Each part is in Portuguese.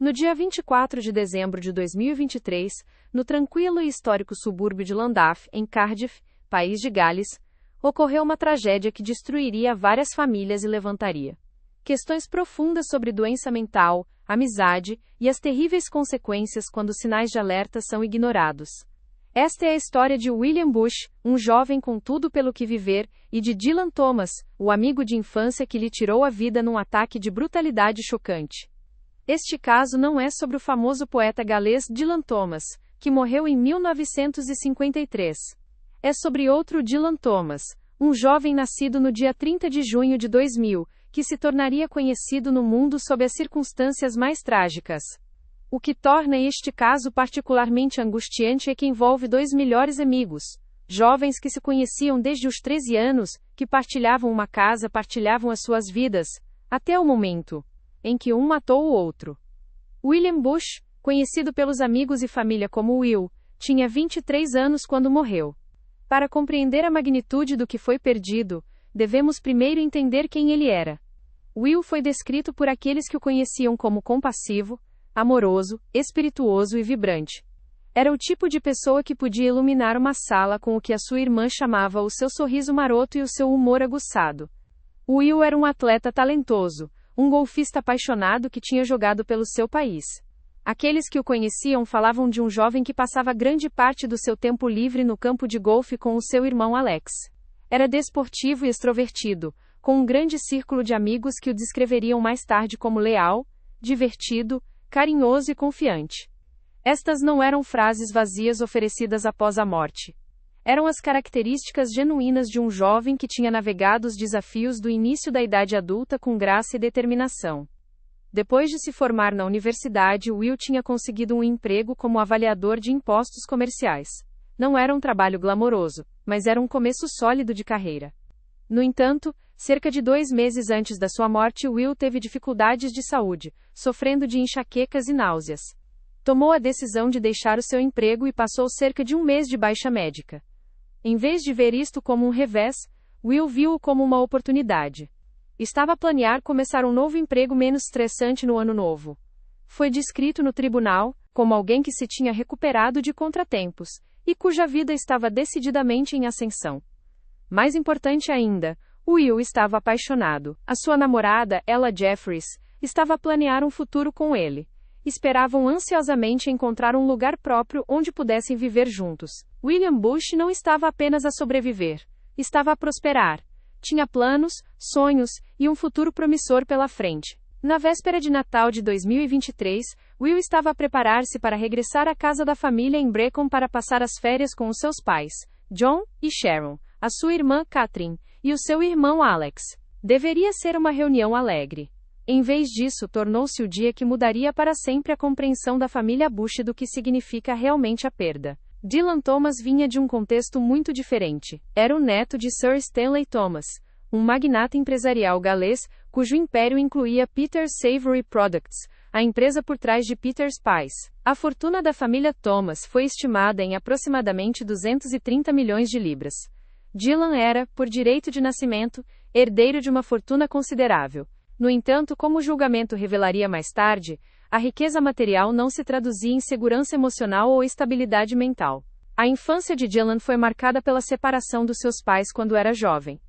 No dia 24 de dezembro de 2023, no tranquilo e histórico subúrbio de Llandaff, em Cardiff, País de Gales, ocorreu uma tragédia que destruiria várias famílias e levantaria questões profundas sobre doença mental, amizade e as terríveis consequências quando sinais de alerta são ignorados. Esta é a história de William Bush, um jovem com tudo pelo que viver, e de Dylan Thomas, o amigo de infância que lhe tirou a vida num ataque de brutalidade chocante. Este caso não é sobre o famoso poeta galês Dylan Thomas, que morreu em 1953. É sobre outro Dylan Thomas, um jovem nascido no dia 30 de junho de 2000, que se tornaria conhecido no mundo sob as circunstâncias mais trágicas. O que torna este caso particularmente angustiante é que envolve dois melhores amigos, jovens que se conheciam desde os 13 anos, que partilhavam uma casa, partilhavam as suas vidas, até o momento em que um matou o outro. William Bush, conhecido pelos amigos e família como Will, tinha 23 anos quando morreu. Para compreender a magnitude do que foi perdido, devemos primeiro entender quem ele era. Will foi descrito por aqueles que o conheciam como compassivo, amoroso, espirituoso e vibrante. Era o tipo de pessoa que podia iluminar uma sala com o que a sua irmã chamava o seu sorriso maroto e o seu humor aguçado. Will era um atleta talentoso, um golfista apaixonado que tinha jogado pelo seu país. Aqueles que o conheciam falavam de um jovem que passava grande parte do seu tempo livre no campo de golfe com o seu irmão Alex. Era desportivo e extrovertido, com um grande círculo de amigos que o descreveriam mais tarde como leal, divertido, carinhoso e confiante. Estas não eram frases vazias oferecidas após a morte. Eram as características genuínas de um jovem que tinha navegado os desafios do início da idade adulta com graça e determinação. Depois de se formar na universidade, Will tinha conseguido um emprego como avaliador de impostos comerciais. Não era um trabalho glamouroso, mas era um começo sólido de carreira. No entanto, cerca de 2 meses antes da sua morte, Will teve dificuldades de saúde, sofrendo de enxaquecas e náuseas. Tomou a decisão de deixar o seu emprego e passou cerca de 1 mês de baixa médica. Em vez de ver isto como um revés, Will viu-o como uma oportunidade. Estava a planear começar um novo emprego menos estressante no ano novo. Foi descrito no tribunal como alguém que se tinha recuperado de contratempos e cuja vida estava decididamente em ascensão. Mais importante ainda, Will estava apaixonado. A sua namorada, Ella Jeffries, estava a planear um futuro com ele. Esperavam ansiosamente encontrar um lugar próprio onde pudessem viver juntos. William Bush não estava apenas a sobreviver, estava a prosperar. Tinha planos, sonhos e um futuro promissor pela frente. Na véspera de Natal de 2023, Will estava a preparar-se para regressar à casa da família em Brecon para passar as férias com os seus pais, John e Sharon, a sua irmã Catherine e o seu irmão Alex. Deveria ser uma reunião alegre. Em vez disso, tornou-se o dia que mudaria para sempre a compreensão da família Bush do que significa realmente a perda. Dylan Thomas vinha de um contexto muito diferente. Era o neto de Sir Stanley Thomas, um magnata empresarial galês, cujo império incluía Peter's Savoury Products, a empresa por trás de Peter's Pies. A fortuna da família Thomas foi estimada em aproximadamente 230 milhões de libras. Dylan era, por direito de nascimento, herdeiro de uma fortuna considerável. No entanto, como o julgamento revelaria mais tarde, a riqueza material não se traduzia em segurança emocional ou estabilidade mental. A infância de Dylan foi marcada pela separação dos seus pais quando era jovem.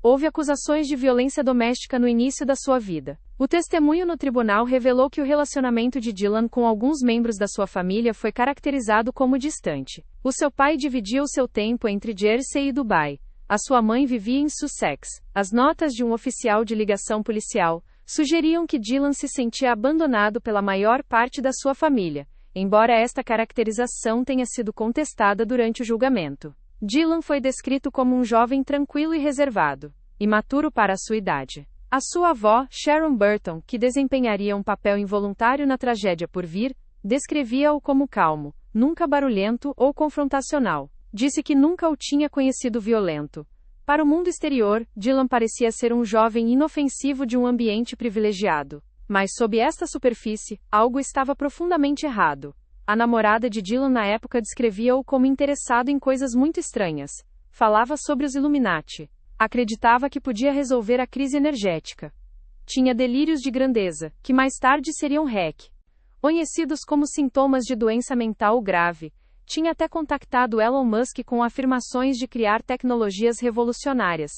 Houve acusações de violência doméstica no início da sua vida. O testemunho no tribunal revelou que o relacionamento de Dylan com alguns membros da sua família foi caracterizado como distante. O seu pai dividia o seu tempo entre Jersey e Dubai. A sua mãe vivia em Sussex. As notas de um oficial de ligação policial sugeriam que Dylan se sentia abandonado pela maior parte da sua família, embora esta caracterização tenha sido contestada durante o julgamento. Dylan foi descrito como um jovem tranquilo e reservado, imaturo para a sua idade. A sua avó, Sharon Burton, que desempenharia um papel involuntário na tragédia por vir, descrevia-o como calmo, nunca barulhento ou confrontacional. Disse que nunca o tinha conhecido violento. Para o mundo exterior, Dylan parecia ser um jovem inofensivo de um ambiente privilegiado. Mas sob esta superfície, algo estava profundamente errado. A namorada de Dylan na época descrevia-o como interessado em coisas muito estranhas. Falava sobre os Illuminati. Acreditava que podia resolver a crise energética. Tinha delírios de grandeza, que mais tarde seriam REC. conhecidos como sintomas de doença mental grave, tinha até contactado Elon Musk com afirmações de criar tecnologias revolucionárias.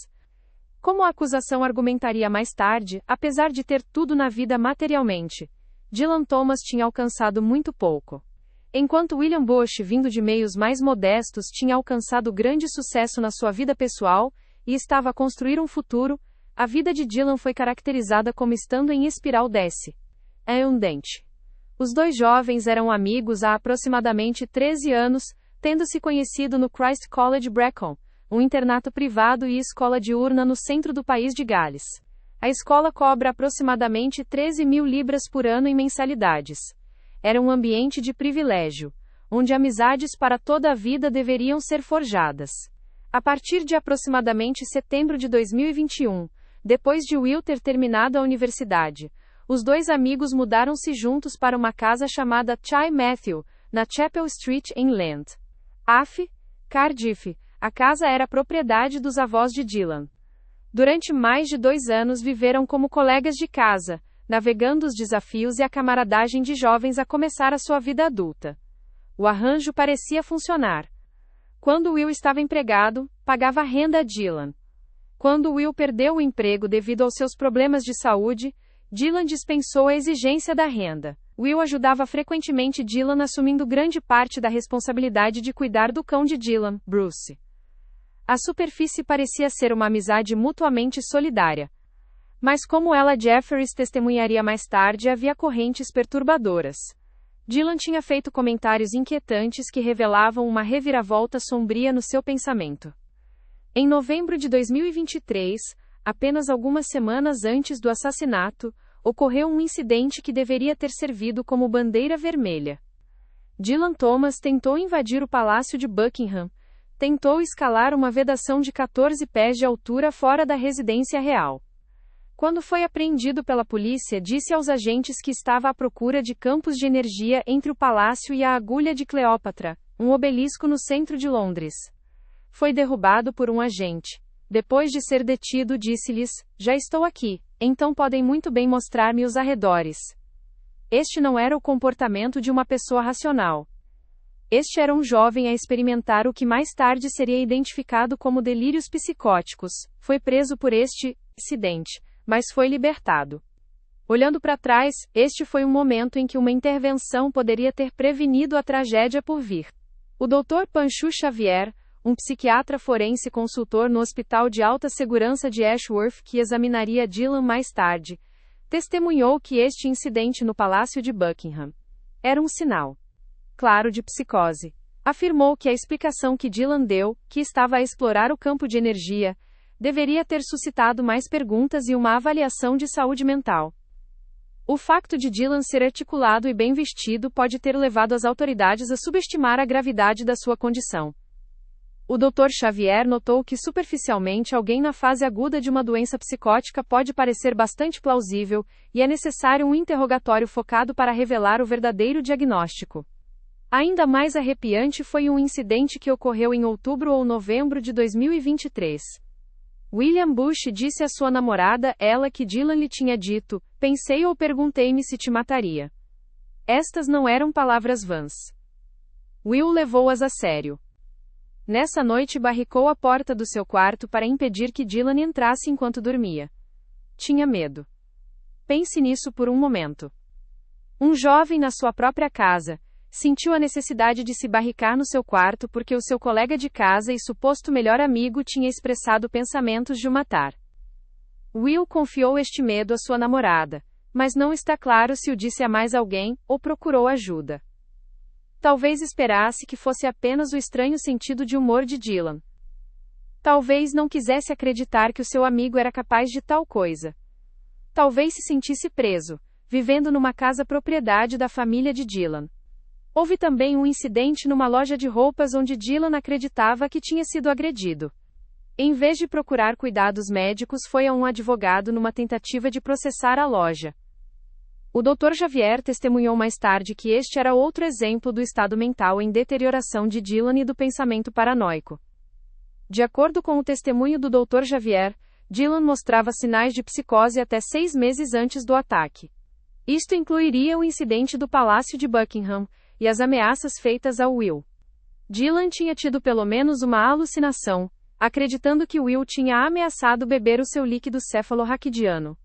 Como a acusação argumentaria mais tarde, apesar de ter tudo na vida materialmente, Dylan Thomas tinha alcançado muito pouco. Enquanto William Bush, vindo de meios mais modestos, tinha alcançado grande sucesso na sua vida pessoal e estava a construir um futuro, a vida de Dylan foi caracterizada como estando em espiral descendente. Os dois jovens eram amigos há aproximadamente 13 anos, tendo se conhecido no Christ College Brecon, um internato privado e escola diurna no centro do país de Gales. A escola cobra aproximadamente 13 mil libras por ano em mensalidades. Era um ambiente de privilégio, onde amizades para toda a vida deveriam ser forjadas. A partir de aproximadamente setembro de 2021, depois de Will ter terminado a universidade, os dois amigos mudaram-se juntos para uma casa chamada Chai Matthew, na Chapel Street em Land Af, Cardiff. A casa era propriedade dos avós de Dylan. Durante mais de 2 anos viveram como colegas de casa, navegando os desafios e a camaradagem de jovens a começar a sua vida adulta. O arranjo parecia funcionar. Quando Will estava empregado, pagava a renda a Dylan. Quando Will perdeu o emprego devido aos seus problemas de saúde, Dylan dispensou a exigência da renda. Will ajudava frequentemente Dylan, assumindo grande parte da responsabilidade de cuidar do cão de Dylan, Bruce. A superfície parecia ser uma amizade mutuamente solidária. Mas como ela Jeffries testemunharia mais tarde, havia correntes perturbadoras. Dylan tinha feito comentários inquietantes que revelavam uma reviravolta sombria no seu pensamento. Em novembro de 2023, apenas algumas semanas antes do assassinato, ocorreu um incidente que deveria ter servido como bandeira vermelha. Dylan Thomas tentou invadir o Palácio de Buckingham, tentou escalar uma vedação de 14 pés de altura fora da residência real. Quando foi apreendido pela polícia, disse aos agentes que estava à procura de campos de energia entre o palácio e a Agulha de Cleópatra, um obelisco no centro de Londres. Foi derrubado por um agente. Depois de ser detido, disse-lhes: "Já estou aqui, então podem muito bem mostrar-me os arredores." Este não era o comportamento de uma pessoa racional. Este era um jovem a experimentar o que mais tarde seria identificado como delírios psicóticos. Foi preso por este incidente, mas foi libertado. Olhando para trás, este foi um momento em que uma intervenção poderia ter prevenido a tragédia por vir. O Dr. Pancho Xavier, um psiquiatra forense consultor no Hospital de Alta Segurança de Ashworth que examinaria Dylan mais tarde, testemunhou que este incidente no Palácio de Buckingham era um sinal claro de psicose. Afirmou que a explicação que Dylan deu, que estava a explorar o campo de energia, deveria ter suscitado mais perguntas e uma avaliação de saúde mental. O facto de Dylan ser articulado e bem vestido pode ter levado as autoridades a subestimar a gravidade da sua condição. O Dr. Xavier notou que superficialmente alguém na fase aguda de uma doença psicótica pode parecer bastante plausível, e é necessário um interrogatório focado para revelar o verdadeiro diagnóstico. Ainda mais arrepiante foi um incidente que ocorreu em outubro ou novembro de 2023. William Bush disse à sua namorada, ela que Dylan lhe tinha dito: "Pensei ou perguntei-me se te mataria." Estas não eram palavras vãs. Will levou-as a sério. Nessa noite barricou a porta do seu quarto para impedir que Dylan entrasse enquanto dormia. Tinha medo. Pense nisso por um momento. Um jovem na sua própria casa sentiu a necessidade de se barricar no seu quarto porque o seu colega de casa e suposto melhor amigo tinha expressado pensamentos de o matar. Will confiou este medo à sua namorada, mas não está claro se o disse a mais alguém, ou procurou ajuda. Talvez esperasse que fosse apenas o estranho sentido de humor de Dylan. Talvez não quisesse acreditar que o seu amigo era capaz de tal coisa. Talvez se sentisse preso, vivendo numa casa propriedade da família de Dylan. Houve também um incidente numa loja de roupas onde Dylan acreditava que tinha sido agredido. Em vez de procurar cuidados médicos, foi a um advogado numa tentativa de processar a loja. O Dr. Xavier testemunhou mais tarde que este era outro exemplo do estado mental em deterioração de Dylan e do pensamento paranoico. De acordo com o testemunho do Dr. Xavier, Dylan mostrava sinais de psicose até 6 meses antes do ataque. Isto incluiria o incidente do Palácio de Buckingham e as ameaças feitas a Will. Dylan tinha tido pelo menos uma alucinação, acreditando que Will tinha ameaçado beber o seu líquido cefalorraquidiano.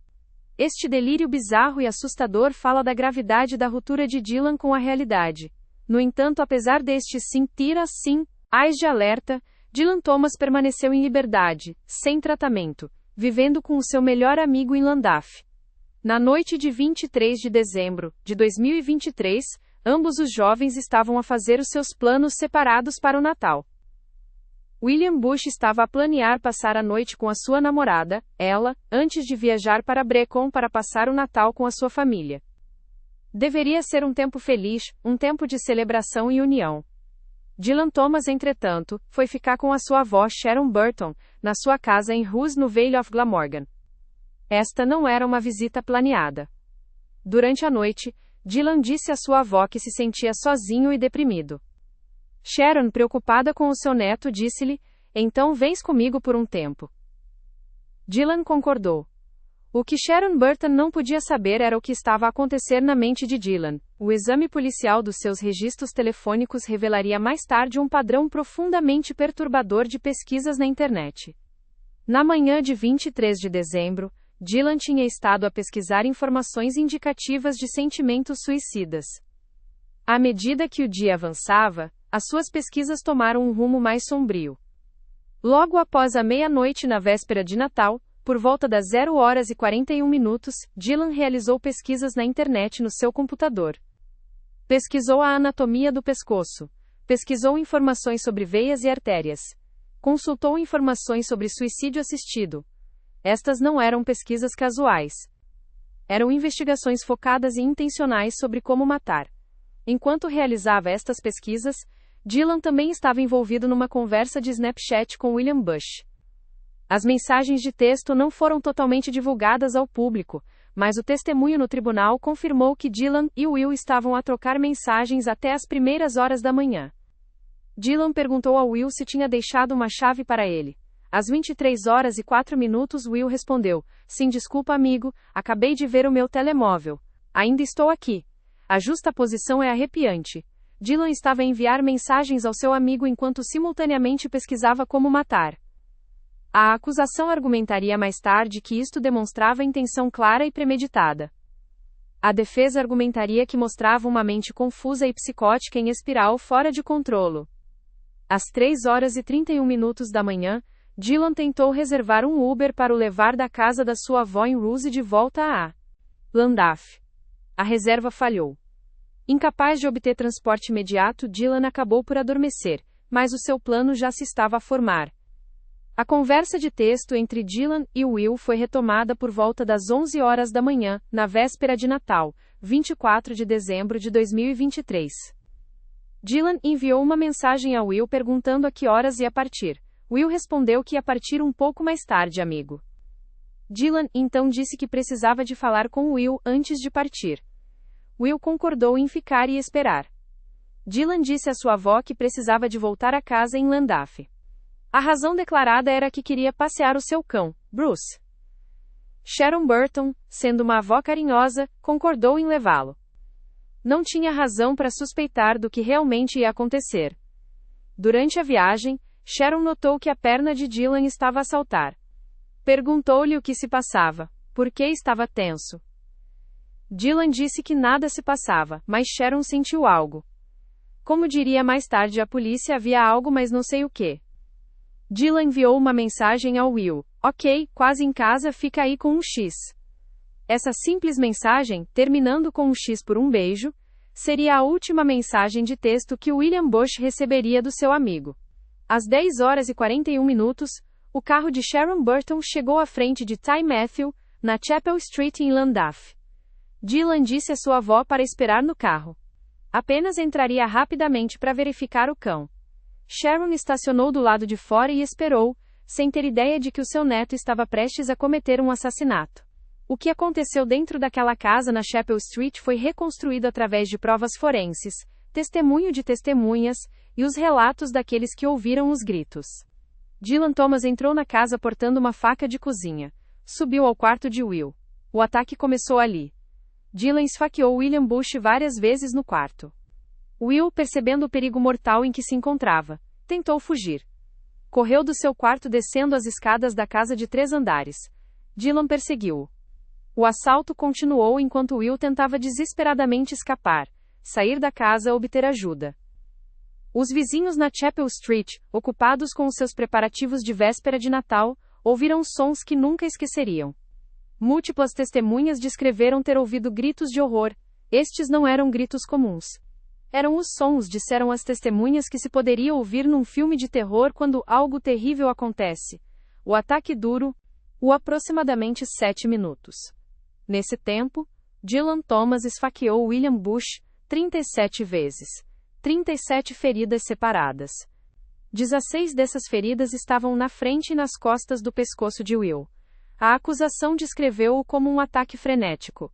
Este delírio bizarro e assustador fala da gravidade da ruptura de Dylan com a realidade. No entanto, apesar destes sinais de alerta, Dylan Thomas permaneceu em liberdade, sem tratamento, vivendo com o seu melhor amigo em Llandaff. Na noite de 23 de dezembro de 2023, ambos os jovens estavam a fazer os seus planos separados para o Natal. William Bush estava a planear passar a noite com a sua namorada, ela, antes de viajar para Brecon para passar o Natal com a sua família. Deveria ser um tempo feliz, um tempo de celebração e união. Dylan Thomas, entretanto, foi ficar com a sua avó Sharon Burton, na sua casa em Roose no Vale of Glamorgan. Esta não era uma visita planeada. Durante a noite, Dylan disse à sua avó que se sentia sozinho e deprimido. Sharon, preocupada com o seu neto, disse-lhe: "Então vens comigo por um tempo." Dylan concordou. O que Sharon Burton não podia saber era o que estava a acontecer na mente de Dylan. O exame policial dos seus registros telefônicos revelaria mais tarde um padrão profundamente perturbador de pesquisas na internet. Na manhã de 23 de dezembro, Dylan tinha estado a pesquisar informações indicativas de sentimentos suicidas. À medida que o dia avançava, as suas pesquisas tomaram um rumo mais sombrio. Logo após a meia-noite na véspera de Natal, por volta das 0h41, Dylan realizou pesquisas na internet no seu computador. Pesquisou a anatomia do pescoço. Pesquisou informações sobre veias e artérias. Consultou informações sobre suicídio assistido. Estas não eram pesquisas casuais. Eram investigações focadas e intencionais sobre como matar. Enquanto realizava estas pesquisas, Dylan também estava envolvido numa conversa de Snapchat com William Bush. As mensagens de texto não foram totalmente divulgadas ao público, mas o testemunho no tribunal confirmou que Dylan e Will estavam a trocar mensagens até as primeiras horas da manhã. Dylan perguntou a Will se tinha deixado uma chave para ele. Às 23h04, Will respondeu: "Sim, desculpa, amigo, acabei de ver o meu telemóvel. Ainda estou aqui." A justaposição é arrepiante. Dylan estava a enviar mensagens ao seu amigo enquanto simultaneamente pesquisava como matar. A acusação argumentaria mais tarde que isto demonstrava intenção clara e premeditada. A defesa argumentaria que mostrava uma mente confusa e psicótica em espiral fora de controle. Às 3h31 da manhã, Dylan tentou reservar um Uber para o levar da casa da sua avó em Roose de volta a Llandaff. A reserva falhou. Incapaz de obter transporte imediato, Dylan acabou por adormecer, mas o seu plano já se estava a formar. A conversa de texto entre Dylan e Will foi retomada por volta das 11h da manhã, na véspera de Natal, 24 de dezembro de 2023. Dylan enviou uma mensagem a Will perguntando a que horas ia partir. Will respondeu que ia partir um pouco mais tarde, amigo. Dylan então disse que precisava de falar com Will antes de partir. Will concordou em ficar e esperar. Dylan disse à sua avó que precisava de voltar a casa em Llandaff. A razão declarada era que queria passear o seu cão, Bruce. Sharon Burton, sendo uma avó carinhosa, concordou em levá-lo. Não tinha razão para suspeitar do que realmente ia acontecer. Durante a viagem, Sharon notou que a perna de Dylan estava a saltar. Perguntou-lhe o que se passava, por que estava tenso. Dylan disse que nada se passava, mas Sharon sentiu algo. Como diria mais tarde a polícia, havia algo, mas não sei o que. Dylan enviou uma mensagem ao Will: "Ok, quase em casa, fica aí com um X." Essa simples mensagem, terminando com um X por um beijo, seria a última mensagem de texto que William Bush receberia do seu amigo. Às 10h41, o carro de Sharon Burton chegou à frente de Ty Matthew, na Chapel Street em Llandaff. Dylan disse à sua avó para esperar no carro. Apenas entraria rapidamente para verificar o cão. Sharon estacionou do lado de fora e esperou, sem ter ideia de que o seu neto estava prestes a cometer um assassinato. O que aconteceu dentro daquela casa na Chapel Street foi reconstruído através de provas forenses, testemunho de testemunhas, e os relatos daqueles que ouviram os gritos. Dylan Thomas entrou na casa portando uma faca de cozinha. Subiu ao quarto de Will. O ataque começou ali. Dylan esfaqueou William Bush várias vezes no quarto. Will, percebendo o perigo mortal em que se encontrava, tentou fugir. Correu do seu quarto descendo as escadas da casa de 3 andares. Dylan perseguiu-o. O assalto continuou enquanto Will tentava desesperadamente escapar, sair da casa ou obter ajuda. Os vizinhos na Chapel Street, ocupados com os seus preparativos de véspera de Natal, ouviram sons que nunca esqueceriam. Múltiplas testemunhas descreveram ter ouvido gritos de horror. Estes não eram gritos comuns. Eram os sons, disseram as testemunhas, que se poderia ouvir num filme de terror quando algo terrível acontece. O ataque durou aproximadamente 7 minutos. Nesse tempo, Dylan Thomas esfaqueou William Bush 37 vezes. 37 feridas separadas. 16 dessas feridas estavam na frente e nas costas do pescoço de Will. A acusação descreveu-o como um ataque frenético.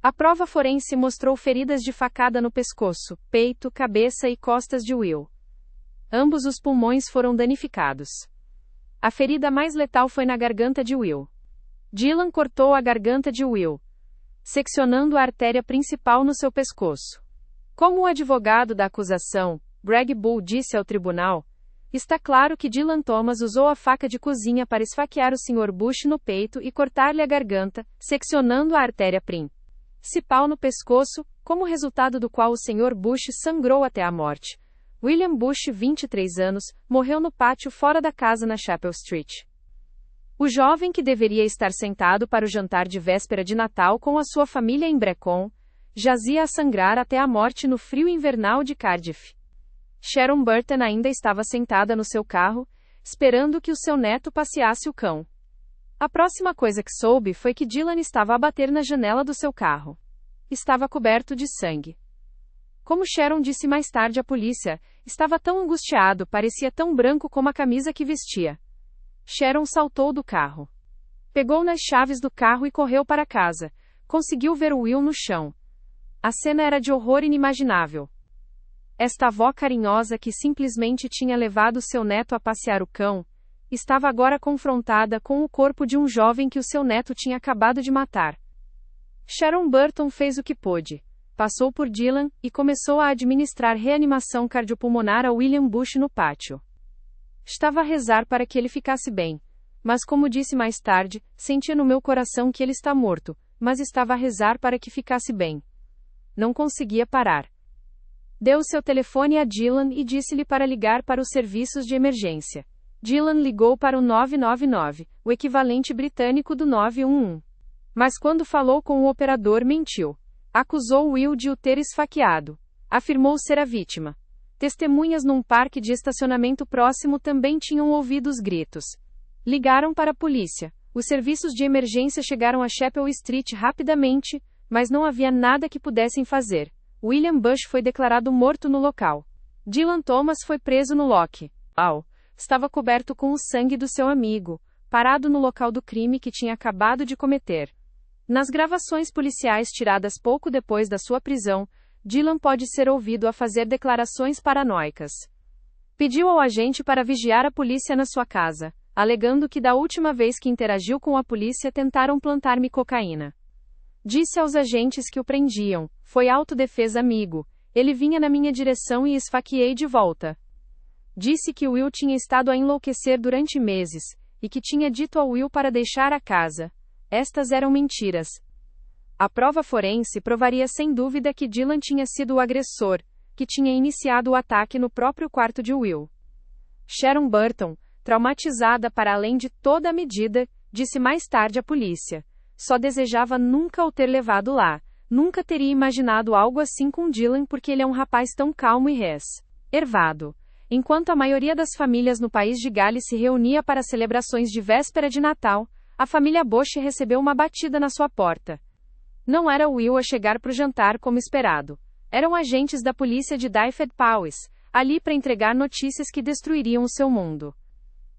A prova forense mostrou feridas de facada no pescoço, peito, cabeça e costas de Will. Ambos os pulmões foram danificados. A ferida mais letal foi na garganta de Will. Dylan cortou a garganta de Will, seccionando a artéria principal no seu pescoço. Como o advogado da acusação, Greg Bull, disse ao tribunal, está claro que Dylan Thomas usou a faca de cozinha para esfaquear o Sr. Bush no peito e cortar-lhe a garganta, seccionando a artéria principal no pescoço, como resultado do qual o Sr. Bush sangrou até a morte. William Bush, 23 anos, morreu no pátio fora da casa na Chapel Street. O jovem, que deveria estar sentado para o jantar de véspera de Natal com a sua família em Brecon, jazia a sangrar até a morte no frio invernal de Cardiff. Sharon Burton ainda estava sentada no seu carro, esperando que o seu neto passeasse o cão. A próxima coisa que soube foi que Dylan estava a bater na janela do seu carro. Estava coberto de sangue. Como Sharon disse mais tarde à polícia, estava tão angustiado, parecia tão branco como a camisa que vestia. Sharon saltou do carro. Pegou nas chaves do carro e correu para casa. Conseguiu ver Will no chão. A cena era de horror inimaginável. Esta avó carinhosa, que simplesmente tinha levado seu neto a passear o cão, estava agora confrontada com o corpo de um jovem que o seu neto tinha acabado de matar. Sharon Burton fez o que pôde. Passou por Dylan e começou a administrar reanimação cardiopulmonar a William Bush no pátio. Estava a rezar para que ele ficasse bem, mas, como disse mais tarde, sentia no meu coração que ele está morto, mas estava a rezar para que ficasse bem. Não conseguia parar. Deu seu telefone a Dylan e disse-lhe para ligar para os serviços de emergência. Dylan ligou para o 999, o equivalente britânico do 911. Mas quando falou com o operador, mentiu. Acusou Will de o ter esfaqueado. Afirmou ser a vítima. Testemunhas num parque de estacionamento próximo também tinham ouvido os gritos. Ligaram para a polícia. Os serviços de emergência chegaram a Chapel Street rapidamente, mas não havia nada que pudessem fazer. William Bush foi declarado morto no local. Dylan Thomas foi preso no lock. Estava coberto com o sangue do seu amigo, parado no local do crime que tinha acabado de cometer. Nas gravações policiais tiradas pouco depois da sua prisão, Dylan pode ser ouvido a fazer declarações paranoicas. Pediu ao agente para vigiar a polícia na sua casa, alegando que da última vez que interagiu com a polícia tentaram plantar-me cocaína. Disse aos agentes que o prendiam, foi autodefesa, amigo. Ele vinha na minha direção e esfaqueei de volta. Disse que Will tinha estado a enlouquecer durante meses, e que tinha dito a Will para deixar a casa. Estas eram mentiras. A prova forense provaria sem dúvida que Dylan tinha sido o agressor, que tinha iniciado o ataque no próprio quarto de Will. Sharon Burton, traumatizada para além de toda a medida, disse mais tarde à polícia. Só desejava nunca o ter levado lá. Nunca teria imaginado algo assim com Dylan porque ele é um rapaz tão calmo e reservado. Enquanto a maioria das famílias no país de Gales se reunia para celebrações de véspera de Natal, a família Bush recebeu uma batida na sua porta. Não era Will a chegar para o jantar como esperado. Eram agentes da polícia de Dyfed Powys, ali para entregar notícias que destruiriam o seu mundo.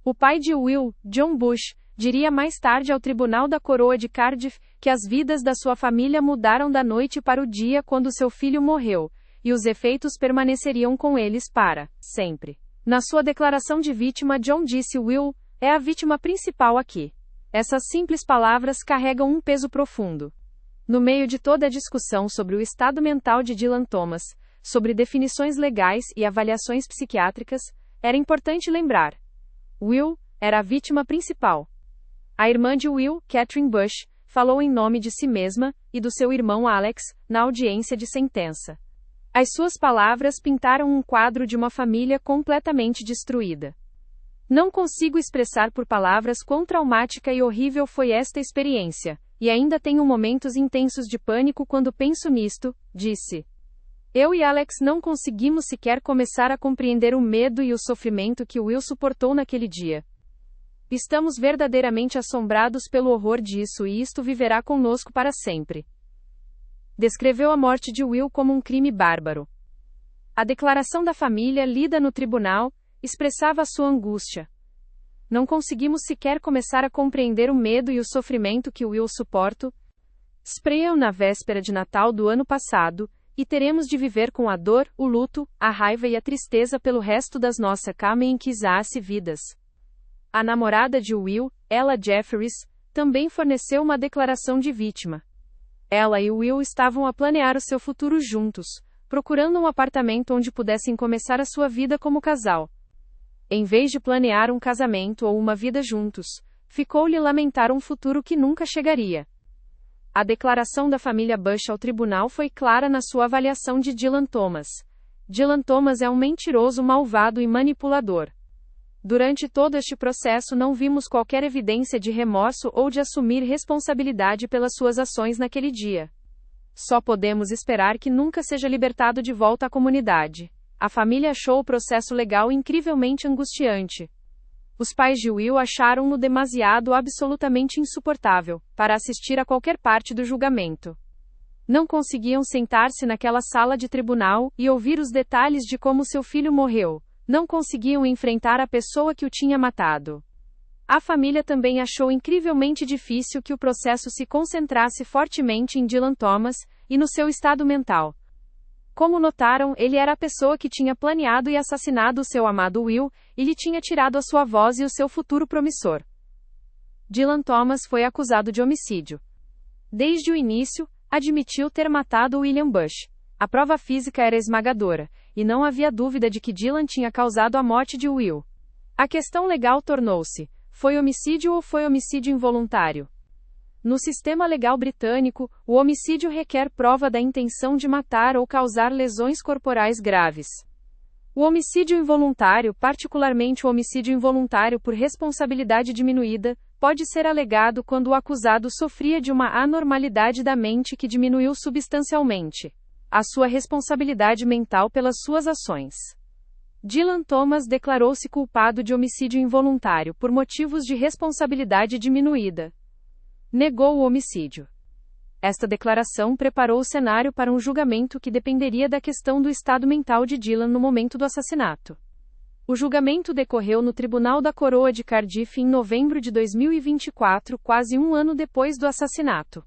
O pai de Will, John Bush, diria mais tarde ao Tribunal da Coroa de Cardiff que as vidas da sua família mudaram da noite para o dia quando seu filho morreu, e os efeitos permaneceriam com eles para sempre. Na sua declaração de vítima, John disse: Will é a vítima principal aqui. Essas simples palavras carregam um peso profundo. No meio de toda a discussão sobre o estado mental de Dylan Thomas, sobre definições legais e avaliações psiquiátricas, era importante lembrar: Will era a vítima principal. A irmã de Will, Catherine Bush, falou em nome de si mesma e do seu irmão Alex, na audiência de sentença. As suas palavras pintaram um quadro de uma família completamente destruída. Não consigo expressar por palavras quão traumática e horrível foi esta experiência, e ainda tenho momentos intensos de pânico quando penso nisto, disse. Eu e Alex não conseguimos sequer começar a compreender o medo e o sofrimento que Will suportou naquele dia. Estamos verdadeiramente assombrados pelo horror disso e isto viverá conosco para sempre. Descreveu a morte de Will como um crime bárbaro. A declaração da família lida no tribunal expressava sua angústia. Não conseguimos sequer começar a compreender o medo e o sofrimento que Will suportou. Sprayam na véspera de Natal do ano passado, e teremos de viver com a dor, o luto, a raiva e a tristeza pelo resto das nossas vidas. A namorada de Will, Ella Jeffries, também forneceu uma declaração de vítima. Ela e Will estavam a planear o seu futuro juntos, procurando um apartamento onde pudessem começar a sua vida como casal. Em vez de planear um casamento ou uma vida juntos, ficou-lhe lamentar um futuro que nunca chegaria. A declaração da família Bush ao tribunal foi clara na sua avaliação de Dylan Thomas. Dylan Thomas é um mentiroso malvado e manipulador. Durante todo este processo não vimos qualquer evidência de remorso ou de assumir responsabilidade pelas suas ações naquele dia. Só podemos esperar que nunca seja libertado de volta à comunidade. A família achou o processo legal incrivelmente angustiante. Os pais de Will acharam-no demasiado absolutamente insuportável para assistir a qualquer parte do julgamento. Não conseguiam sentar-se naquela sala de tribunal e ouvir os detalhes de como seu filho morreu. Não conseguiam enfrentar a pessoa que o tinha matado. A família também achou incrivelmente difícil que o processo se concentrasse fortemente em Dylan Thomas e no seu estado mental. Como notaram, ele era a pessoa que tinha planeado e assassinado o seu amado Will, e lhe tinha tirado a sua voz e o seu futuro promissor. Dylan Thomas foi acusado de homicídio. Desde o início, admitiu ter matado William Bush. A prova física era esmagadora, e não havia dúvida de que Dylan tinha causado a morte de Will. A questão legal tornou-se: foi homicídio ou foi homicídio involuntário? No sistema legal britânico, o homicídio requer prova da intenção de matar ou causar lesões corporais graves. O homicídio involuntário, particularmente o homicídio involuntário por responsabilidade diminuída, pode ser alegado quando o acusado sofria de uma anormalidade da mente que diminuiu substancialmente a sua responsabilidade mental pelas suas ações. Dylan Thomas declarou-se culpado de homicídio involuntário por motivos de responsabilidade diminuída. Negou o homicídio. Esta declaração preparou o cenário para um julgamento que dependeria da questão do estado mental de Dylan no momento do assassinato. O julgamento decorreu no Tribunal da Coroa de Cardiff em novembro de 2024, quase um ano depois do assassinato.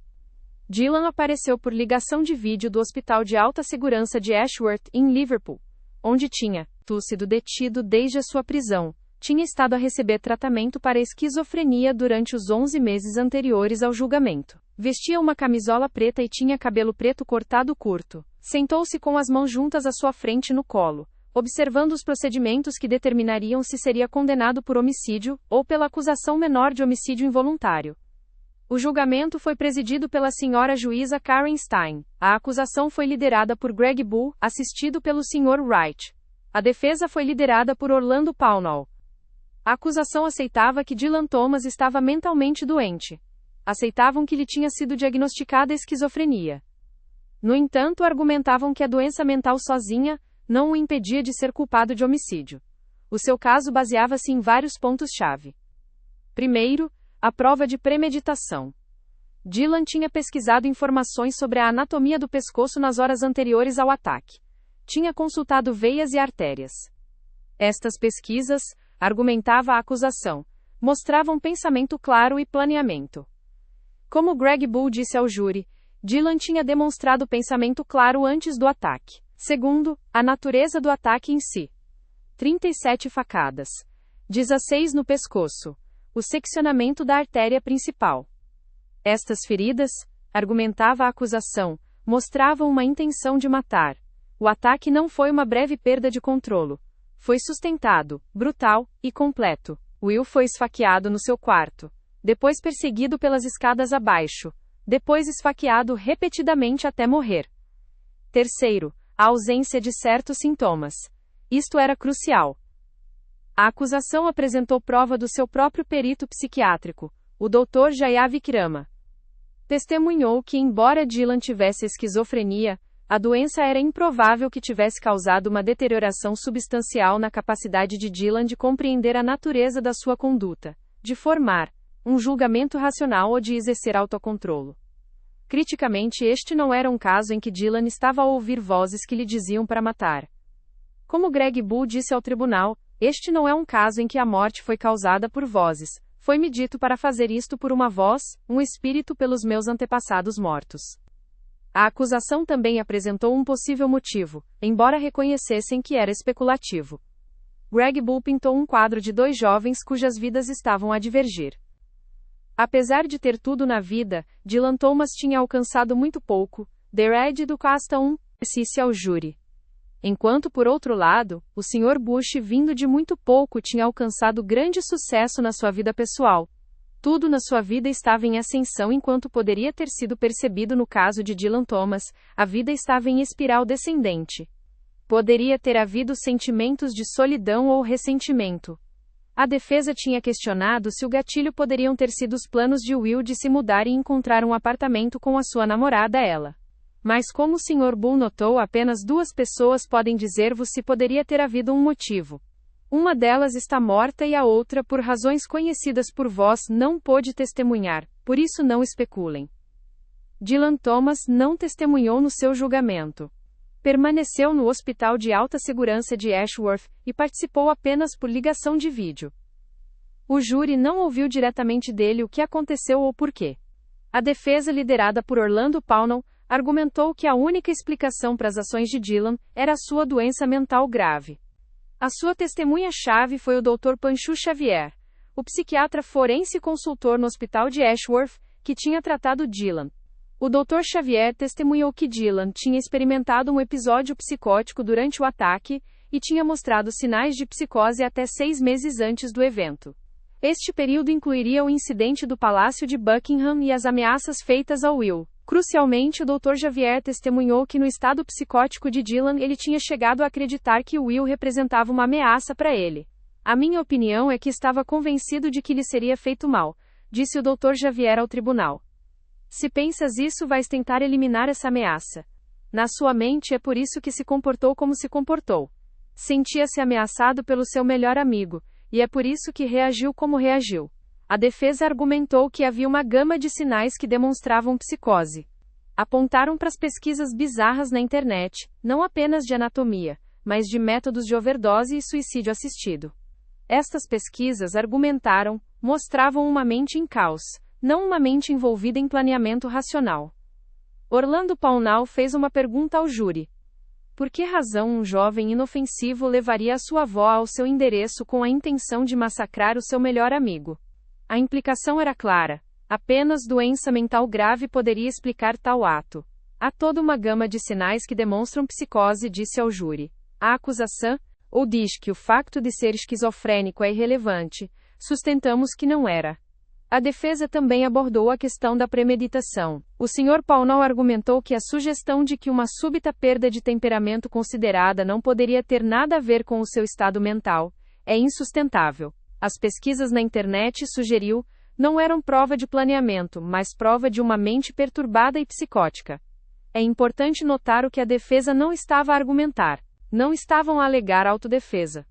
Dylan apareceu por ligação de vídeo do Hospital de Alta Segurança de Ashworth, em Liverpool, onde tinha sido detido desde a sua prisão. Tinha estado a receber tratamento para esquizofrenia durante os 11 meses anteriores ao julgamento. Vestia uma camisola preta e tinha cabelo preto cortado curto. Sentou-se com as mãos juntas à sua frente no colo, observando os procedimentos que determinariam se seria condenado por homicídio ou pela acusação menor de homicídio involuntário. O julgamento foi presidido pela senhora juíza Karen Stein. A acusação foi liderada por Greg Bull, assistido pelo Sr. Wright. A defesa foi liderada por Orlando Pownall. A acusação aceitava que Dylan Thomas estava mentalmente doente. Aceitavam que lhe tinha sido diagnosticada esquizofrenia. No entanto, argumentavam que a doença mental sozinha não o impedia de ser culpado de homicídio. O seu caso baseava-se em vários pontos-chave. Primeiro, a prova de premeditação. Dylan tinha pesquisado informações sobre a anatomia do pescoço nas horas anteriores ao ataque. Tinha consultado veias e artérias. Estas pesquisas, argumentava a acusação, mostravam pensamento claro e planeamento. Como Greg Bull disse ao júri, Dylan tinha demonstrado pensamento claro antes do ataque. Segundo, a natureza do ataque em si. 37 facadas. 16 no pescoço. O seccionamento da artéria principal. Estas feridas, argumentava a acusação, mostravam uma intenção de matar. O ataque não foi uma breve perda de controle. Foi sustentado, brutal e completo. Will foi esfaqueado no seu quarto. Depois perseguido pelas escadas abaixo. Depois esfaqueado repetidamente até morrer. Terceiro, a ausência de certos sintomas. Isto era crucial. A acusação apresentou prova do seu próprio perito psiquiátrico, o Dr. Jaya Vikrama. Testemunhou que, embora Dylan tivesse esquizofrenia, a doença era improvável que tivesse causado uma deterioração substancial na capacidade de Dylan de compreender a natureza da sua conduta, de formar um julgamento racional ou de exercer autocontrolo. Criticamente, este não era um caso em que Dylan estava a ouvir vozes que lhe diziam para matar. Como Greg Bull disse ao tribunal, este não é um caso em que a morte foi causada por vozes. Foi-me dito para fazer isto por uma voz, um espírito pelos meus antepassados mortos. A acusação também apresentou um possível motivo, embora reconhecessem que era especulativo. Greg Bull pintou um quadro de dois jovens cujas vidas estavam a divergir. Apesar de ter tudo na vida, Dylan Thomas tinha alcançado muito pouco. The Red do Casta 1, disse ao júri. Enquanto, por outro lado, o Sr. Bush, vindo de muito pouco, tinha alcançado grande sucesso na sua vida pessoal. Tudo na sua vida estava em ascensão enquanto poderia ter sido percebido no caso de Dylan Thomas, a vida estava em espiral descendente. Poderia ter havido sentimentos de solidão ou ressentimento. A defesa tinha questionado se o gatilho poderiam ter sido os planos de Will de se mudar e encontrar um apartamento com a sua namorada ela. Mas como o Sr. Bull notou, apenas duas pessoas podem dizer-vos se poderia ter havido um motivo. Uma delas está morta e a outra, por razões conhecidas por vós, não pôde testemunhar, por isso não especulem. Dylan Thomas não testemunhou no seu julgamento. Permaneceu no Hospital de Alta Segurança de Ashworth, e participou apenas por ligação de vídeo. O júri não ouviu diretamente dele o que aconteceu ou porquê. A defesa, liderada por Orlando Pownall, argumentou que a única explicação para as ações de Dylan era a sua doença mental grave. A sua testemunha-chave foi o Dr. Panchu Xavier, o psiquiatra forense e consultor no Hospital de Ashworth, que tinha tratado Dylan. O Dr. Xavier testemunhou que Dylan tinha experimentado um episódio psicótico durante o ataque e tinha mostrado sinais de psicose até 6 meses antes do evento. Este período incluiria o incidente do Palácio de Buckingham e as ameaças feitas ao Will. Crucialmente, o Dr. Xavier testemunhou que no estado psicótico de Dylan ele tinha chegado a acreditar que Will representava uma ameaça para ele. A minha opinião é que estava convencido de que lhe seria feito mal, disse o Dr. Xavier ao tribunal. Se pensas isso, vais tentar eliminar essa ameaça. Na sua mente é por isso que se comportou como se comportou. Sentia-se ameaçado pelo seu melhor amigo, e é por isso que reagiu como reagiu. A defesa argumentou que havia uma gama de sinais que demonstravam psicose. Apontaram para as pesquisas bizarras na internet, não apenas de anatomia, mas de métodos de overdose e suicídio assistido. Estas pesquisas, argumentaram, mostravam uma mente em caos, não uma mente envolvida em planeamento racional. Orlando Pownall fez uma pergunta ao júri. Por que razão um jovem inofensivo levaria a sua avó ao seu endereço com a intenção de massacrar o seu melhor amigo? A implicação era clara. Apenas doença mental grave poderia explicar tal ato. Há toda uma gama de sinais que demonstram psicose, disse ao júri. A acusação, ou diz que o facto de ser esquizofrênico é irrelevante, sustentamos que não era. A defesa também abordou a questão da premeditação. O Sr. Pownall argumentou que a sugestão de que uma súbita perda de temperamento considerada não poderia ter nada a ver com o seu estado mental é insustentável. As pesquisas na internet, sugeriu, não eram prova de planeamento, mas prova de uma mente perturbada e psicótica. É importante notar o que a defesa não estava a argumentar. Não estavam a alegar autodefesa.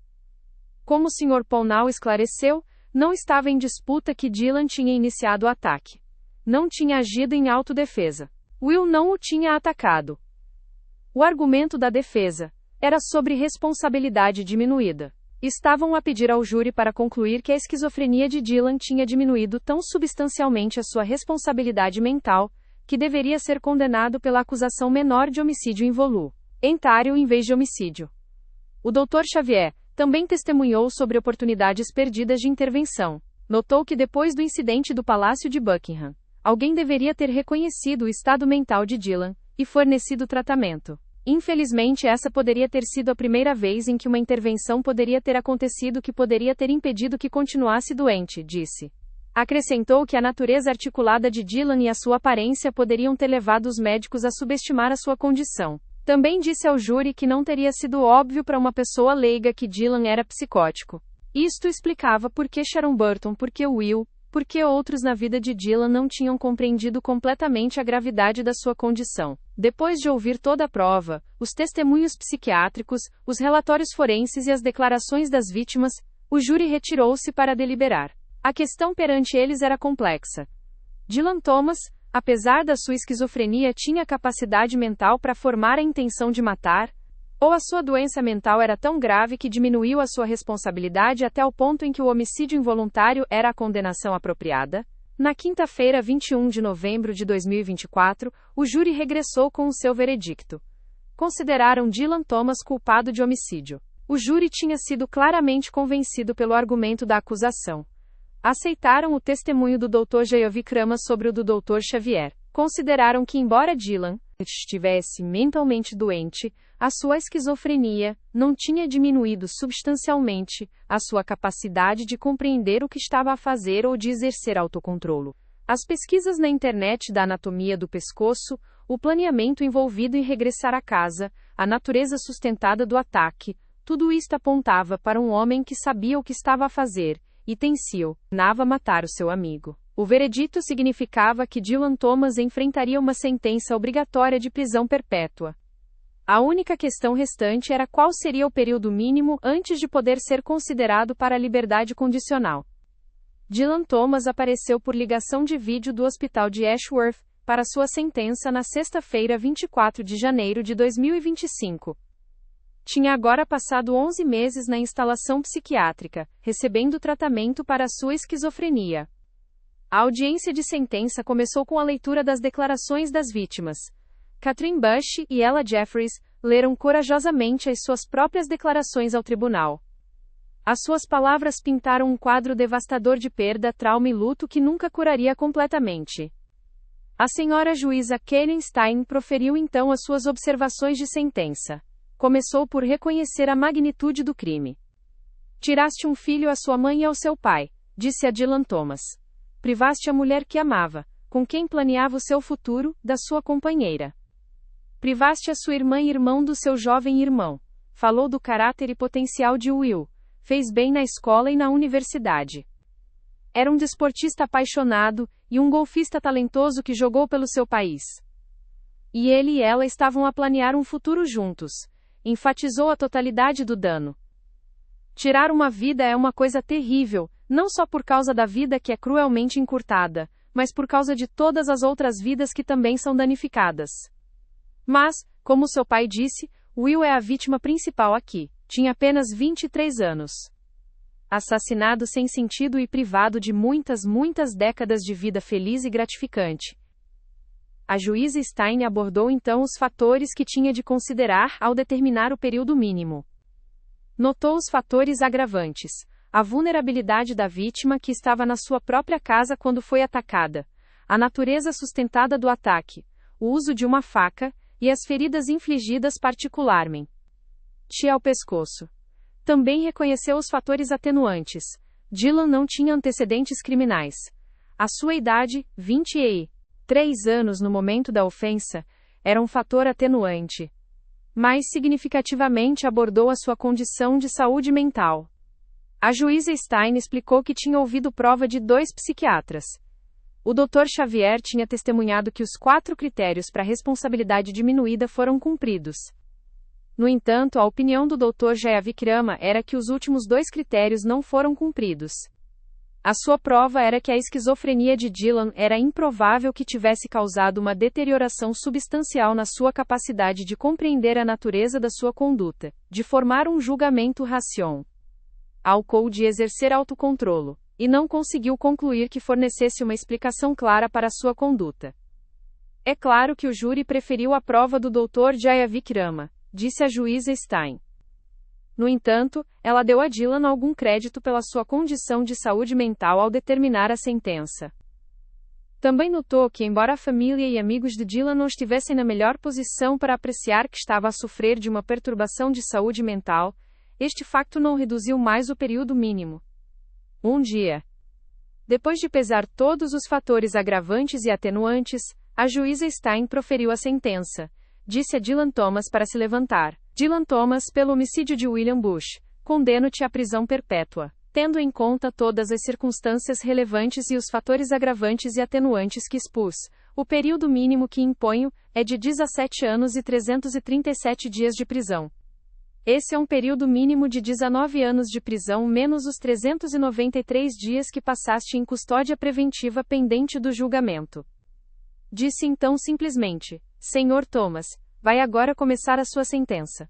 Como o Sr. Pownall esclareceu, não estava em disputa que Dylan tinha iniciado o ataque. Não tinha agido em autodefesa. Will não o tinha atacado. O argumento da defesa era sobre responsabilidade diminuída. Estavam a pedir ao júri para concluir que a esquizofrenia de Dylan tinha diminuído tão substancialmente a sua responsabilidade mental, que deveria ser condenado pela acusação menor de homicídio involuntário em vez de homicídio. O Dr. Xavier também testemunhou sobre oportunidades perdidas de intervenção. Notou que depois do incidente do Palácio de Buckingham, Alguém deveria ter reconhecido o estado mental de Dylan e fornecido tratamento. Infelizmente, essa poderia ter sido a primeira vez em que uma intervenção poderia ter acontecido que poderia ter impedido que continuasse doente, disse. Acrescentou que a natureza articulada de Dylan e a sua aparência poderiam ter levado os médicos a subestimar a sua condição. Também disse ao júri que não teria sido óbvio para uma pessoa leiga que Dylan era psicótico. Isto explicava por que Sharon Burton, por que Will, por que outros na vida de Dylan não tinham compreendido completamente a gravidade da sua condição. Depois de ouvir toda a prova, os testemunhos psiquiátricos, os relatórios forenses e as declarações das vítimas, o júri retirou-se para deliberar. A questão perante eles era complexa. Dylan Thomas, apesar da sua esquizofrenia, tinha capacidade mental para formar a intenção de matar, ou a sua doença mental era tão grave que diminuiu a sua responsabilidade até o ponto em que o homicídio involuntário era a condenação apropriada? Na quinta-feira, 21 de novembro de 2024, o júri regressou com o seu veredicto. Consideraram Dylan Thomas culpado de homicídio. O júri tinha sido claramente convencido pelo argumento da acusação. Aceitaram o testemunho do Dr. Jaya Vikrama sobre o do Dr. Xavier. Consideraram que, embora Dylan estivesse mentalmente doente, a sua esquizofrenia não tinha diminuído substancialmente a sua capacidade de compreender o que estava a fazer ou de exercer autocontrolo. As pesquisas na internet da anatomia do pescoço, o planeamento envolvido em regressar à casa, a natureza sustentada do ataque, tudo isto apontava para um homem que sabia o que estava a fazer e tensionava matar o seu amigo. O veredito significava que Dylan Thomas enfrentaria uma sentença obrigatória de prisão perpétua. A única questão restante era qual seria o período mínimo antes de poder ser considerado para a liberdade condicional. Dylan Thomas apareceu por ligação de vídeo do hospital de Ashworth para sua sentença na sexta-feira, 24 de janeiro de 2025. Tinha agora passado 11 meses na instalação psiquiátrica, recebendo tratamento para sua esquizofrenia. A audiência de sentença começou com a leitura das declarações das vítimas. Catherine Bush e Ella Jeffries leram corajosamente as suas próprias declarações ao tribunal. As suas palavras pintaram um quadro devastador de perda, trauma e luto que nunca curaria completamente. A senhora juíza Karen Stein proferiu então as suas observações de sentença. Começou por reconhecer a magnitude do crime. Tiraste um filho à sua mãe e ao seu pai, disse a Dylan Thomas. Privaste a mulher que amava, com quem planeava o seu futuro, da sua companheira. Privaste a sua irmã e irmão do seu jovem irmão. Falou do caráter e potencial de Will. Fez bem na escola e na universidade. Era um desportista apaixonado e um golfista talentoso que jogou pelo seu país. E ele e ela estavam a planear um futuro juntos. Enfatizou a totalidade do dano. Tirar uma vida é uma coisa terrível, não só por causa da vida que é cruelmente encurtada, mas por causa de todas as outras vidas que também são danificadas. Mas, como seu pai disse, Will é a vítima principal aqui. Tinha apenas 23 anos. Assassinado sem sentido e privado de muitas décadas de vida feliz e gratificante. A juíza Stein abordou então os fatores que tinha de considerar ao determinar o período mínimo. Notou os fatores agravantes. A vulnerabilidade da vítima que estava na sua própria casa quando foi atacada. A natureza sustentada do ataque. O uso de uma faca, e as feridas infligidas particularmente ao pescoço. Também reconheceu os fatores atenuantes. Dylan não tinha antecedentes criminais. A sua idade, 23 anos no momento da ofensa, era um fator atenuante. Mais significativamente abordou a sua condição de saúde mental. A juíza Stein explicou que tinha ouvido prova de 2 psiquiatras. O Dr. Xavier tinha testemunhado que os 4 critérios para responsabilidade diminuída foram cumpridos. No entanto, a opinião do Dr. Jaya Vikrama era que os últimos 2 critérios não foram cumpridos. A sua prova era que a esquizofrenia de Dylan era improvável que tivesse causado uma deterioração substancial na sua capacidade de compreender a natureza da sua conduta, de formar um julgamento racional, ou de exercer autocontrolo, e não conseguiu concluir que fornecesse uma explicação clara para sua conduta. É claro que o júri preferiu a prova do Dr. Jaya Vikrama, disse a juíza Stein. No entanto, ela deu a Dylan algum crédito pela sua condição de saúde mental ao determinar a sentença. Também notou que, embora a família e amigos de Dylan não estivessem na melhor posição para apreciar que estava a sofrer de uma perturbação de saúde mental, este facto não reduziu mais o período mínimo. Um dia. Depois de pesar todos os fatores agravantes e atenuantes, a juíza Stein proferiu a sentença. Disse a Dylan Thomas para se levantar. Dylan Thomas, pelo homicídio de William Bush, condeno-te à prisão perpétua. Tendo em conta todas as circunstâncias relevantes e os fatores agravantes e atenuantes que expus, o período mínimo que imponho é de 17 anos e 337 dias de prisão. Esse é um período mínimo de 19 anos de prisão menos os 393 dias que passaste em custódia preventiva pendente do julgamento. Disse então simplesmente: Senhor Thomas, vai agora começar a sua sentença.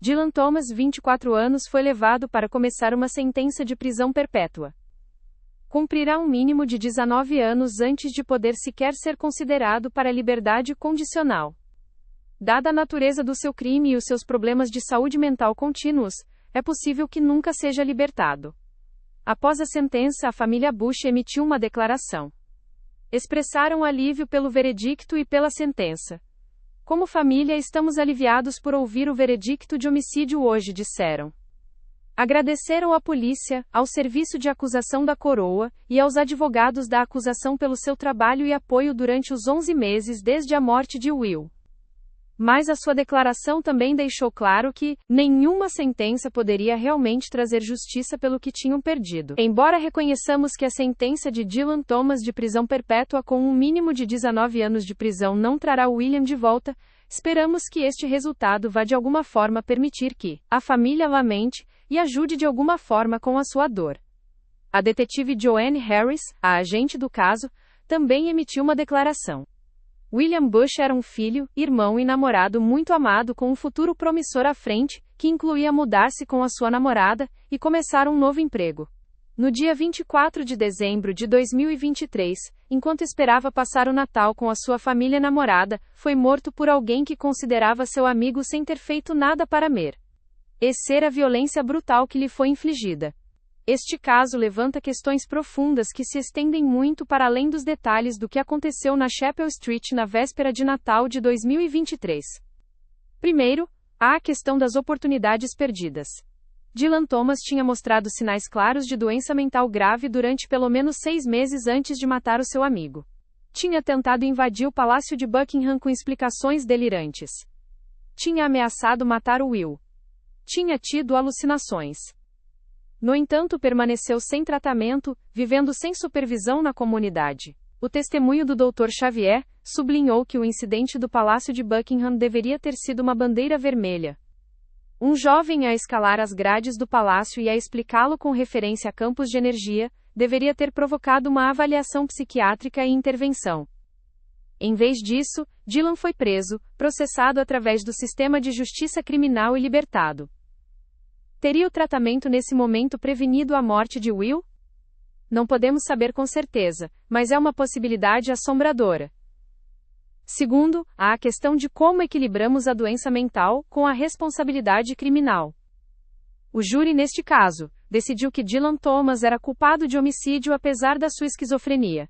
Dylan Thomas, 24 anos, foi levado para começar uma sentença de prisão perpétua. Cumprirá um mínimo de 19 anos antes de poder sequer ser considerado para a liberdade condicional. Dada a natureza do seu crime e os seus problemas de saúde mental contínuos, é possível que nunca seja libertado. Após a sentença, a família Bush emitiu uma declaração. Expressaram alívio pelo veredicto e pela sentença. Como família, estamos aliviados por ouvir o veredicto de homicídio hoje, disseram. Agradeceram à polícia, ao serviço de acusação da coroa, e aos advogados da acusação pelo seu trabalho e apoio durante os 11 meses desde a morte de Will. Mas a sua declaração também deixou claro que nenhuma sentença poderia realmente trazer justiça pelo que tinham perdido. Embora reconheçamos que a sentença de Dylan Thomas de prisão perpétua com um mínimo de 19 anos de prisão não trará William de volta, esperamos que este resultado vá de alguma forma permitir que a família lamente e ajude de alguma forma com a sua dor. A detetive Joanne Harris, a agente do caso, também emitiu uma declaração. William Bush era um filho, irmão e namorado muito amado com um futuro promissor à frente, que incluía mudar-se com a sua namorada e começar um novo emprego. No dia 24 de dezembro de 2023, enquanto esperava passar o Natal com a sua família namorada, foi morto por alguém que considerava seu amigo sem ter feito nada para merecer a violência brutal que lhe foi infligida. Este caso levanta questões profundas que se estendem muito para além dos detalhes do que aconteceu na Chapel Street na véspera de Natal de 2023. Primeiro, há a questão das oportunidades perdidas. Dylan Thomas tinha mostrado sinais claros de doença mental grave durante pelo menos 6 meses antes de matar o seu amigo. Tinha tentado invadir o Palácio de Buckingham com explicações delirantes. Tinha ameaçado matar o Will. Tinha tido alucinações. No entanto, permaneceu sem tratamento, vivendo sem supervisão na comunidade. O testemunho do Dr. Xavier sublinhou que o incidente do Palácio de Buckingham deveria ter sido uma bandeira vermelha. Um jovem a escalar as grades do palácio e a explicá-lo com referência a campos de energia, deveria ter provocado uma avaliação psiquiátrica e intervenção. Em vez disso, Dylan foi preso, processado através do sistema de justiça criminal e libertado. Teria o tratamento nesse momento prevenido a morte de Will? Não podemos saber com certeza, mas é uma possibilidade assombradora. Segundo, há a questão de como equilibramos a doença mental com a responsabilidade criminal. O júri, neste caso, decidiu que Dylan Thomas era culpado de homicídio apesar da sua esquizofrenia.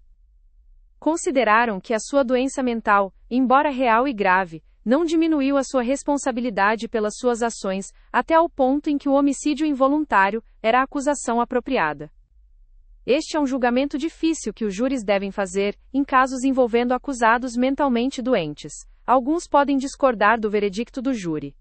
Consideraram que a sua doença mental, embora real e grave, não diminuiu a sua responsabilidade pelas suas ações, até ao ponto em que o homicídio involuntário era a acusação apropriada. Este é um julgamento difícil que os júris devem fazer, em casos envolvendo acusados mentalmente doentes. Alguns podem discordar do veredicto do júri.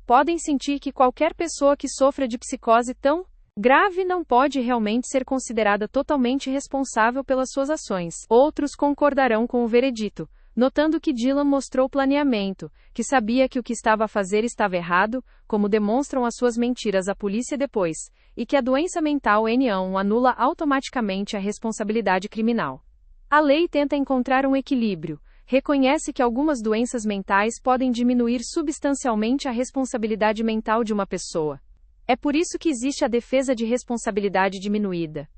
Podem sentir que qualquer pessoa que sofra de psicose tão grave não pode realmente ser considerada totalmente responsável pelas suas ações. Outros concordarão com o veredito, notando que Dylan mostrou planeamento, que sabia que o que estava a fazer estava errado, como demonstram as suas mentiras à polícia depois, e que a doença mental N1 anula automaticamente a responsabilidade criminal. A lei tenta encontrar um equilíbrio, reconhece que algumas doenças mentais podem diminuir substancialmente a responsabilidade mental de uma pessoa. É por isso que existe a defesa de responsabilidade diminuída.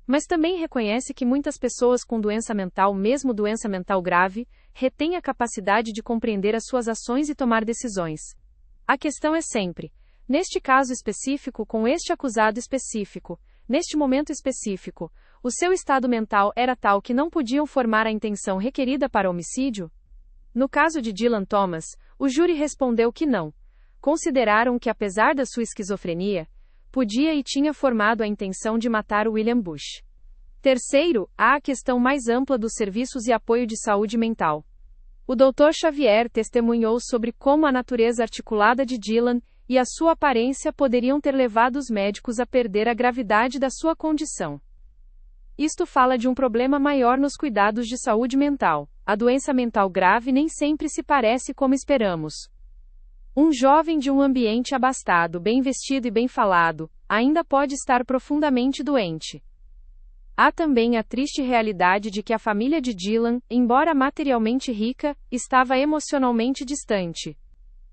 Mas também reconhece que muitas pessoas com doença mental, mesmo doença mental grave, retêm a capacidade de compreender as suas ações e tomar decisões. A questão é sempre, neste caso específico com este acusado específico, neste momento específico, O seu estado mental era tal que não podiam formar a intenção requerida para homicídio? No caso de Dylan Thomas, o júri respondeu que não. Consideraram que, apesar da sua esquizofrenia, podia e tinha formado a intenção de matar William Bush. Terceiro, há a questão mais ampla dos serviços e apoio de saúde mental. O Dr. Xavier testemunhou sobre como a natureza articulada de Dylan e a sua aparência poderiam ter levado os médicos a perder a gravidade da sua condição. Isto fala de um problema maior nos cuidados de saúde mental. A doença mental grave nem sempre se parece como esperamos. Um jovem de um ambiente abastado, bem vestido e bem falado, ainda pode estar profundamente doente. Há também a triste realidade de que a família de Dylan, embora materialmente rica, estava emocionalmente distante.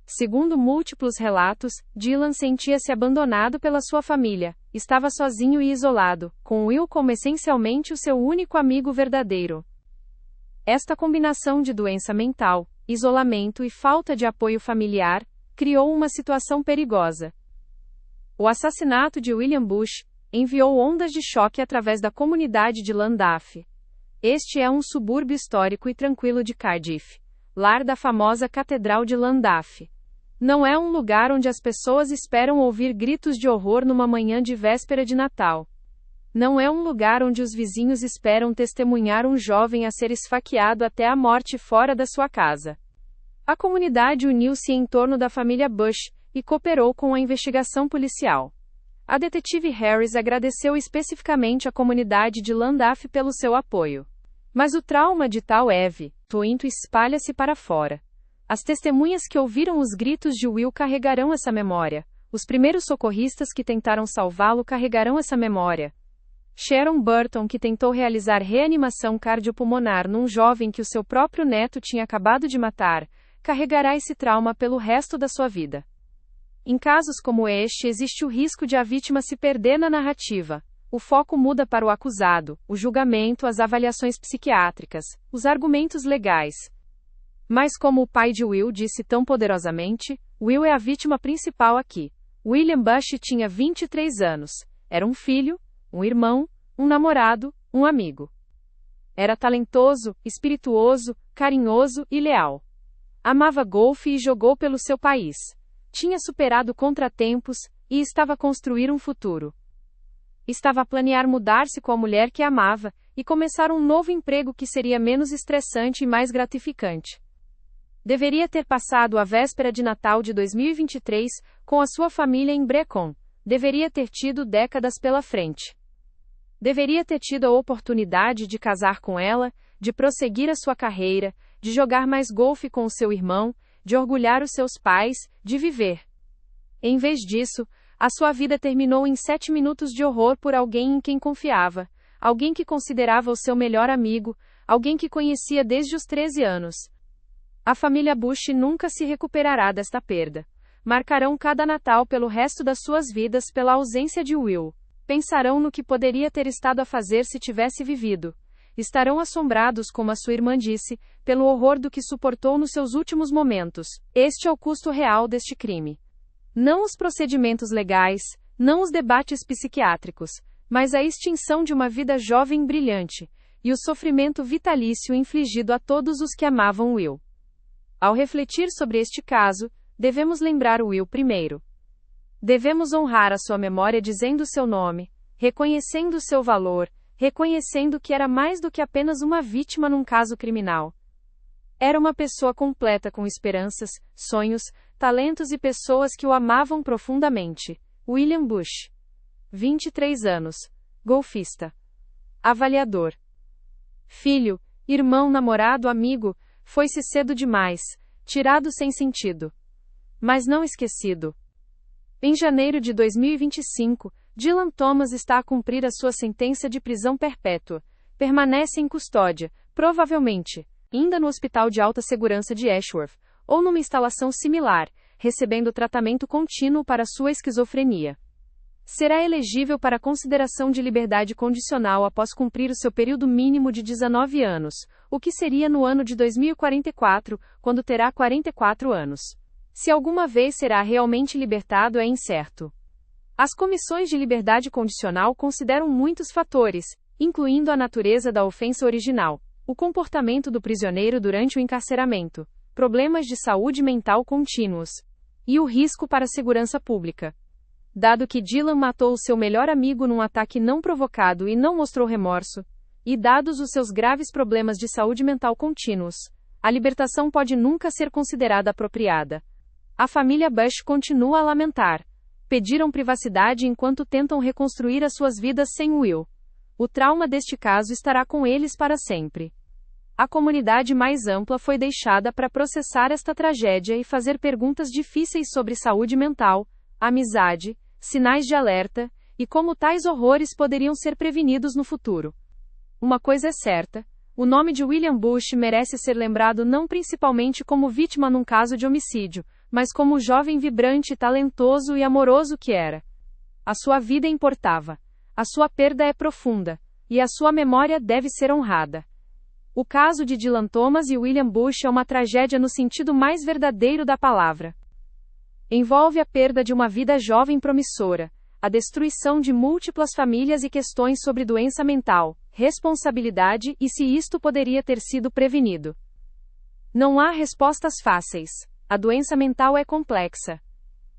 Segundo múltiplos relatos, Dylan sentia-se abandonado pela sua família, estava sozinho e isolado, com Will como essencialmente o seu único amigo verdadeiro. Esta combinação de doença mental, isolamento e falta de apoio familiar, criou uma situação perigosa. O assassinato de William Bush enviou ondas de choque através da comunidade de Llandaff. Este é um subúrbio histórico e tranquilo de Cardiff, lar da famosa Catedral de Llandaff. Não é um lugar onde as pessoas esperam ouvir gritos de horror numa manhã de véspera de Natal. Não é um lugar onde os vizinhos esperam testemunhar um jovem a ser esfaqueado até a morte fora da sua casa. A comunidade uniu-se em torno da família Bush e cooperou com a investigação policial. A detetive Harris agradeceu especificamente à comunidade de Llandaff pelo seu apoio. Mas o trauma de tal evento espalha-se para fora. As testemunhas que ouviram os gritos de Will carregarão essa memória. Os primeiros socorristas que tentaram salvá-lo carregarão essa memória. Sharon Burton, que tentou realizar reanimação cardiopulmonar num jovem que o seu próprio neto tinha acabado de matar, carregará esse trauma pelo resto da sua vida. Em casos como este, existe o risco de a vítima se perder na narrativa. O foco muda para o acusado, o julgamento, as avaliações psiquiátricas, os argumentos legais. Mas como o pai de Will disse tão poderosamente, Will é a vítima principal aqui. William Bush tinha 23 anos. Era um filho, um irmão, um namorado, um amigo. Era talentoso, espirituoso, carinhoso e leal. Amava golfe e jogou pelo seu país. Tinha superado contratempos e estava a construir um futuro. Estava a planear mudar-se com a mulher que amava e começar um novo emprego que seria menos estressante e mais gratificante. Deveria ter passado a véspera de Natal de 2023 com a sua família em Brecon. Deveria ter tido décadas pela frente. Deveria ter tido a oportunidade de casar com ela, de prosseguir a sua carreira, de jogar mais golfe com o seu irmão, de orgulhar os seus pais, de viver. Em vez disso, a sua vida terminou em 7 minutos de horror por alguém em quem confiava, alguém que considerava o seu melhor amigo, alguém que conhecia desde os 13 anos. A família Bush nunca se recuperará desta perda. Marcarão cada Natal pelo resto das suas vidas pela ausência de Will. Pensarão no que poderia ter estado a fazer se tivesse vivido. Estarão assombrados, como a sua irmã disse, pelo horror do que suportou nos seus últimos momentos. Este é o custo real deste crime. Não os procedimentos legais, não os debates psiquiátricos, mas a extinção de uma vida jovem brilhante, e o sofrimento vitalício infligido a todos os que amavam Will. Ao refletir sobre este caso, devemos lembrar Will primeiro. Devemos honrar a sua memória dizendo seu nome, reconhecendo seu valor, reconhecendo que era mais do que apenas uma vítima num caso criminal. Era uma pessoa completa com esperanças, sonhos, talentos e pessoas que o amavam profundamente. William Bush. 23 anos. Golfista. Avaliador. Filho, irmão, namorado, amigo, foi-se cedo demais, tirado sem sentido. Mas não esquecido. Em janeiro de 2025, Dylan Thomas está a cumprir a sua sentença de prisão perpétua. Permanece em custódia, provavelmente, ainda no Hospital de Alta Segurança de Ashworth, ou numa instalação similar, recebendo tratamento contínuo para sua esquizofrenia. Será elegível para consideração de liberdade condicional após cumprir o seu período mínimo de 19 anos, o que seria no ano de 2044, quando terá 44 anos. Se alguma vez será realmente libertado é incerto. As comissões de liberdade condicional consideram muitos fatores, incluindo a natureza da ofensa original, o comportamento do prisioneiro durante o encarceramento, problemas de saúde mental contínuos e o risco para a segurança pública. Dado que Dylan matou seu melhor amigo num ataque não provocado e não mostrou remorso, e dados os seus graves problemas de saúde mental contínuos, a libertação pode nunca ser considerada apropriada. A família Bush continua a lamentar. Pediram privacidade enquanto tentam reconstruir as suas vidas sem Will. O trauma deste caso estará com eles para sempre. A comunidade mais ampla foi deixada para processar esta tragédia e fazer perguntas difíceis sobre saúde mental, amizade, sinais de alerta, e como tais horrores poderiam ser prevenidos no futuro. Uma coisa é certa: o nome de William Bush merece ser lembrado não principalmente como vítima num caso de homicídio, mas como o jovem vibrante, talentoso e amoroso que era. A sua vida importava. A sua perda é profunda, e a sua memória deve ser honrada. O caso de Dylan Thomas e William Bush é uma tragédia no sentido mais verdadeiro da palavra. Envolve a perda de uma vida jovem promissora, a destruição de múltiplas famílias e questões sobre doença mental, responsabilidade e se isto poderia ter sido prevenido. Não há respostas fáceis. A doença mental é complexa.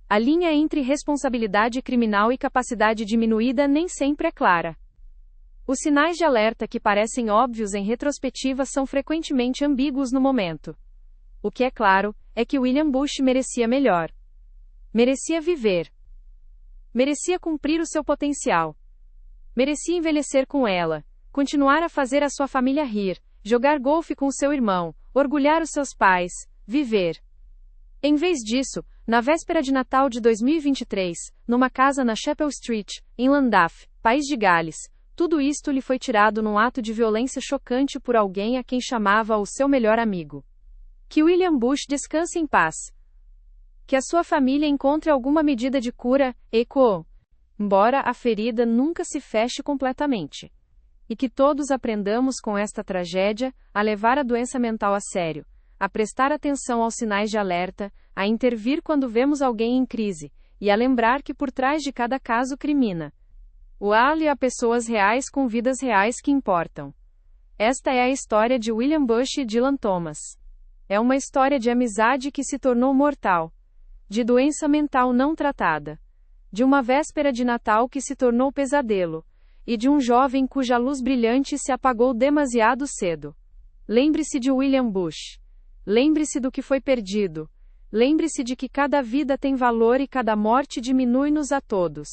A linha entre responsabilidade criminal e capacidade diminuída nem sempre é clara. Os sinais de alerta que parecem óbvios em retrospectiva são frequentemente ambíguos no momento. O que é claro é que William Bush merecia melhor. Merecia viver. Merecia cumprir o seu potencial. Merecia envelhecer com ela, continuar a fazer a sua família rir, jogar golfe com o seu irmão, orgulhar os seus pais, viver. Em vez disso, na véspera de Natal de 2023, numa casa na Chapel Street, em Llandaff, País de Gales, tudo isto lhe foi tirado num ato de violência chocante por alguém a quem chamava o seu melhor amigo. Que William Bush descanse em paz. Que a sua família encontre alguma medida de cura, embora a ferida nunca se feche completamente. E que todos aprendamos com esta tragédia a levar a doença mental a sério, a prestar atenção aos sinais de alerta, a intervir quando vemos alguém em crise, e a lembrar que por trás de cada caso crimina há pessoas reais com vidas reais que importam. Esta é a história de William Bush e Dylan Thomas. É uma história de amizade que se tornou mortal, de doença mental não tratada, de uma véspera de Natal que se tornou pesadelo, e de um jovem cuja luz brilhante se apagou demasiado cedo. Lembre-se de William Bush. Lembre-se do que foi perdido. Lembre-se de que cada vida tem valor e cada morte diminui-nos a todos.